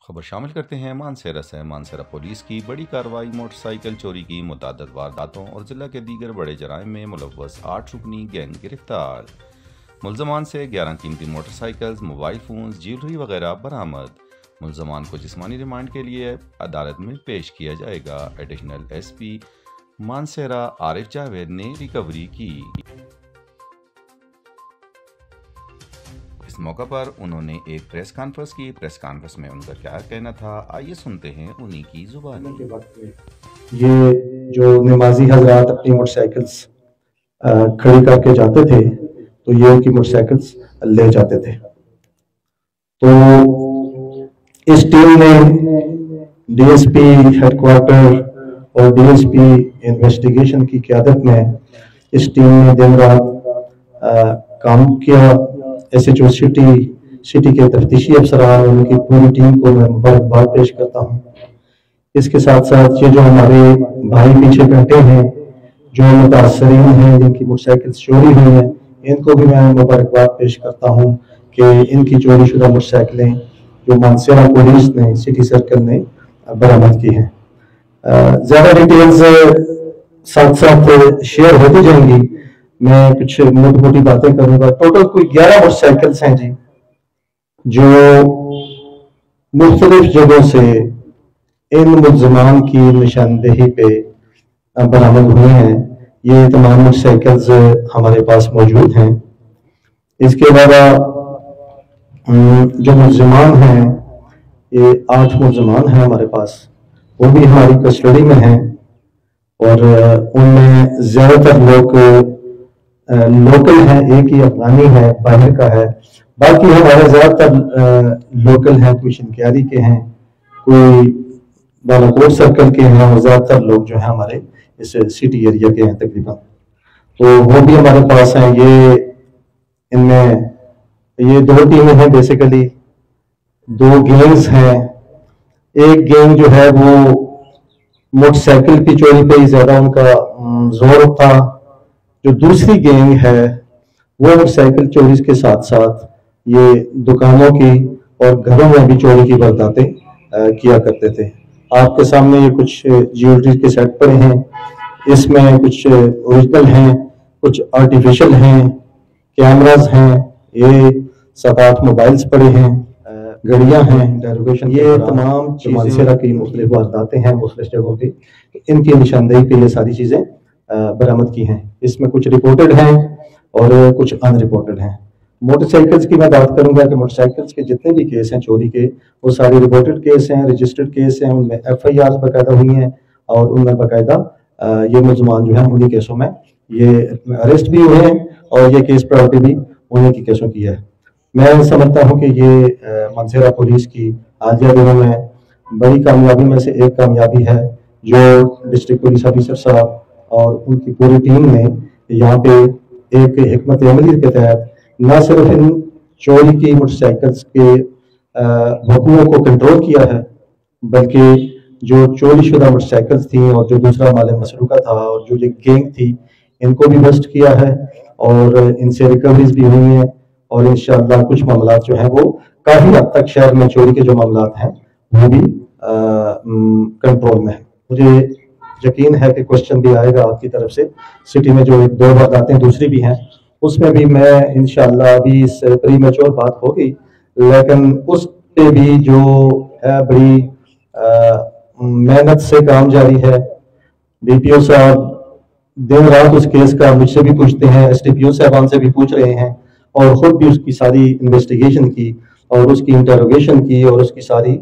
خبر شامل کرتے ہیں مانسہرہ سے۔ مانسہرہ پولیس کی بڑی کارروائی، موٹر سائیکل چوری کی متعدد وارداتوں اور ضلع کے دیگر بڑے جرائم میں ملوث 8 رکنی گینگ گرفتار۔ ملزمان سے 11 قیمتی motor cycles, mobile phones, jewellery وغیرہ برآمد۔ ملزمان کو جسمانی ریمانڈ کے لیے عدالت میں پیش کیا جائے گا۔ ایڈیشنل ایس پی مانسہرہ عارف جاوید نے ریکوری کی۔ اس موقع پر انہوں نے ایک پریس کانفرنس کی۔ پریس کانفرنس میں ان کا کیا کہنا تھا، آئیے سنتے ہیں انہی کی زبانی۔ یہ جو نمازی حضرات اپنی موٹر سائیکلز کھڑی کر کے جاتے تھے تو یہ ان کی موٹر سائیکلز لے جاتے تھے۔ تو اس ٹیم نے D S P headquarter اور ڈی ایس پی انویسٹیگیشن کی قیادت میں اس ٹیم نے دن رات کام کیا۔ ایس ایچ او سٹی کے تفتیشی افسران اور ان کی پوری ٹیم کو میں مبارکباد پیش کرتا ہوں۔ اس کے ساتھ ساتھ یہ جو ہمارے بھائی پیچھے بیٹھے ہیں، جو متاثرین ہیں، جن کی موٹر سائیکل چوری ہوئی ہیں، ان کو بھی میں مبارکباد پیش کرتا ہوں کہ ان کی چوری شدہ موٹر سائیکلیں جو مانسہرہ پولیس نے سٹی سرکل نے برآمد کی ہیں۔ زیادہ ڈیٹیلز ساتھ ساتھ شیئر ہوتی جائیں گی، میں کچھ موٹی موٹی باتیں کروں گا۔ ٹوٹل کوئی 11 موٹر سائیکلز ہیں جی، جو مختلف جگہوں سے ان ملزمان کی نشاندہی پہ برآمد ہوئے ہیں۔ یہ تمام موٹر سائیکلز ہمارے پاس موجود ہیں۔ اس کے علاوہ جو ملزمان ہیں، یہ 8 ملزمان ہیں ہمارے پاس، وہ بھی ہماری کسٹڈی میں ہیں، اور ان میں زیادہ تر لوگ لوکل ہیں، ایک ہی افغانی ہے، باہر کا ہے، باقی ہمارے زیادہ تر لوکل ہیں، کوئی شنکیاری کے ہیں، کوئی بالاکوٹ سرکل کے ہیں، اور زیادہ تر لوگ جو ہیں ہمارے اس سٹی ایریا کے ہیں تقریباً۔ تو وہ بھی ہمارے پاس ہیں۔ ان میں یہ 2 ٹیمیں ہیں، بیسیکلی 2 گینگز ہیں۔ ایک گینگ جو ہے وہ موٹر سائیکل کی چوری پہ ہی زیادہ ان کا زور تھا، جو دوسری گینگ ہے وہ موٹر سائیکل چوری کے ساتھ ساتھ یہ دکانوں کی اور گھروں میں بھی چوری کی وارداتیں کیا کرتے تھے۔ آپ کے سامنے یہ کچھ جیولری کے سیٹ پڑے ہیں، اس میں کچھ اوریجنل ہیں، کچھ آرٹیفیشل ہیں، کیمراز ہیں، یہ 7-8 موبائلز پڑے ہیں، گھڑیاں ہیں، انٹروگیشن، یہ تمام مانسہرہ کی مختلف وارداتیں ہیں مختلف جگہوں پہ، ان کی نشاندہی پہ یہ ساری چیزیں برآمد کی ہیں۔ اس میں کچھ رپورٹڈ ہیں اور کچھ ان رپورٹڈ ہیں۔ موٹر سائیکلز کی میں بات کروں گا کہ موٹر سائیکلز کے جتنے بھی کیس ہیں چوری کے، وہ سارے رپورٹڈ کیس ہیں، رجسٹرڈ کیس ہیں، ان میں ایف آئی آر باقاعدہ ہوئی ہیں، اور ان میں باقاعدہ یہ ملزمان جو ہیں انہی کیسوں میں یہ اریسٹ بھی ہوئے ہیں، اور یہ کیس پرائرٹی بھی انہی کی کیسوں کی ہے۔ میں سمجھتا ہوں کہ یہ مانسہرہ پولیس کی حالیہ دنوں میں بڑی کامیابی میں سے ایک کامیابی ہے، جو ڈسٹرکٹ پولیس آفیسر صاحب اور ان کی پوری ٹیم نے یہاں پہ ایک حکمت عملی کے تحت نہ صرف ان چوری کی موٹر سائیکلز کے حکموں کو کنٹرول کیا ہے، بلکہ جو چوری شدہ موٹر سائیکلز تھیں اور جو دوسرا مال مسروقہ تھا اور جو یہ گینگ تھی، ان کو بھی بسٹ کیا ہے، اور ان سے ریکوریز بھی ہوئی ہیں، اور انشاءاللہ کچھ معاملات جو ہیں وہ کافی حد تک شہر میں چوری کے جو معاملات ہیں وہ بھی کنٹرول میں ہیں۔ مجھے یقین ہے کہ کوشچن بھی آئے گا آپ کی طرف سے، سٹی میں جو 2 وارداتیں دوسری بھی ہیں، اس میں بھی میں انشاءاللہ ابھی اس پری میچور بات ہوگی، لیکن اس پہ بھی جو ہے بڑی محنت سے کام جاری ہے۔ ڈی پی او صاحب دن رات اس کیس کا مجھ سے بھی پوچھتے ہیں، ایس ڈی پی او صاحبان سے بھی پوچھ رہے ہیں، اور خود بھی اس کی ساری انویسٹیگیشن کی اور اس کی انٹروگیشن کی اور اس کی ساری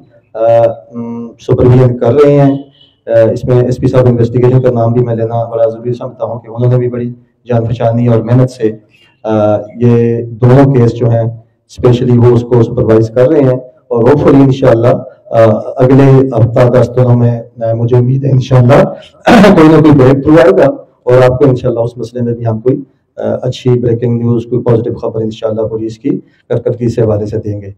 سپرویژن کر رہے ہیں۔ اس میں ایس پی صاحب انویسٹیگیشن کا نام بھی میں لینا بڑا ضروری سمجھتا ہوں کہ انہوں نے بھی بڑی جان پہچانی اور محنت سے یہ دونوں کیس جو ہیں اسپیشلی وہ اس کو سپروائز کر رہے ہیں، اور ہوپ فلی انشاءاللہ اگلے ہفتہ 10 دنوں میں مجھے امید ہے انشاءاللہ کوئی نہ کوئی بریک تھرو آئے گا، اور آپ کو انشاءاللہ اس مسئلے میں بھی ہم کوئی اچھی بریکنگ نیوز، کوئی پازیٹیو خبر انشاءاللہ پولیس کی کارکردگی سے حوالے سے دیں گے۔